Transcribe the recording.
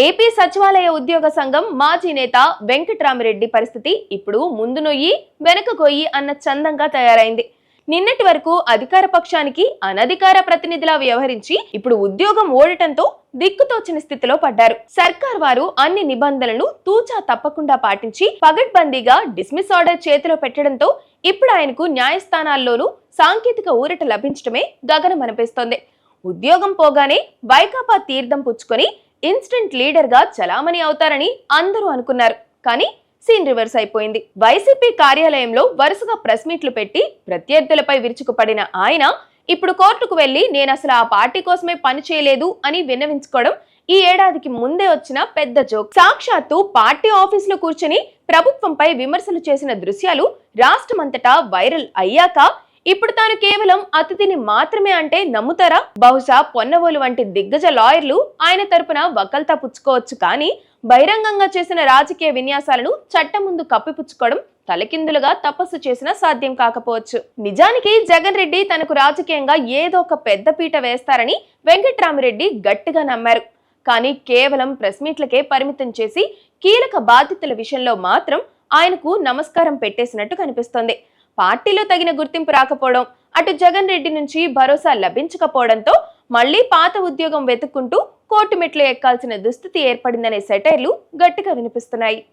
AP సచివాలయ ఉద్యోగ సంఘం మాజీ నేత వెంకట్రామిరెడ్డి పరిస్థితి ఇప్పుడు ముందు నొయ్యి వెనక గొయ్యి అన్న చందంగా తయారైంది. నిన్నటి వరకు అధికార పక్షానికి అనధికార ప్రతినిధిలా వ్యవహరించి ఇప్పుడు ఉద్యోగం ఓడటంతో దిక్కుతోచని స్థితిలో పడ్డారు. సర్కార్ వారు అన్ని నిబంధనలను తూచా తప్పకుండా పాటించి పగడ్బందీగా డిస్మిస్ ఆర్డర్ చేతిలో పెట్టడంతో ఇప్పుడు ఆయనకు న్యాయస్థానాల్లోనూ సాంకేతిక ఊరట లభించడమే గగనం అనిపిస్తోంది. ఉద్యోగం పోగానే వైకాపా తీర్థం పుచ్చుకొని ఇన్స్టెంట్ లీడర్ గా చలామణి అవుతారని అందరూ అనుకున్నారు. కానీ సీన్ రివర్స్ అయిపోయింది. వైసీపీ కార్యాలయంలో వరుసగా ప్రెస్ మీట్లు పెట్టి ప్రత్యర్థులపై విరుచుకుపడిన ఆయన ఇప్పుడు కోర్టుకు వెళ్లి నేను అసలు ఆ పార్టీ కోసమే పని చేయలేదు అని విన్నవించుకోవడం ఈ ఏడాదికి ముందే వచ్చిన పెద్ద జోక్. సాక్షాత్తు పార్టీ ఆఫీసులో కూర్చుని ప్రభుత్వంపై విమర్శలు చేసిన దృశ్యాలు రాష్ట్రమంతటా వైరల్ అయ్యాక ఇప్పుడు తాను కేవలం అతిథిని మాత్రమే అంటే నమ్ముతారా? బహుశా పొన్నవోలు వంటి దిగ్గజ లాయర్లు ఆయన తరపున వకల్తా పుచ్చుకోవచ్చు, కానీ బహిరంగంగా చేసిన రాజకీయ విన్యాసాలను చట్టం ముందు కప్పిపుచ్చుకోవడం తలకిందులుగా తపస్సు చేసినా సాధ్యం కాకపోవచ్చు. నిజానికి జగన్ రెడ్డి తనకు రాజకీయంగా ఏదో ఒక పెద్ద పీట వేస్తారని వెంకట్రామిరెడ్డి గట్టిగా నమ్మారు. కానీ కేవలం ప్రెస్ మీట్లకే పరిమితం చేసి కీలక బాధ్యతల విషయంలో మాత్రం ఆయనకు నమస్కారం పెట్టేసినట్టు కనిపిస్తోంది. పార్టీలో తగిన గుర్తింపు రాకపోవడం, అటు జగన్ రెడ్డి నుంచి భరోసా లభించకపోవడంతో మళ్లీ పాత ఉద్యోగం వెతుక్కుంటూ కోర్టు మెట్లు ఎక్కాల్సిన దుస్థితి ఏర్పడిందనే సెటైర్లు గట్టిగా వినిపిస్తున్నాయి.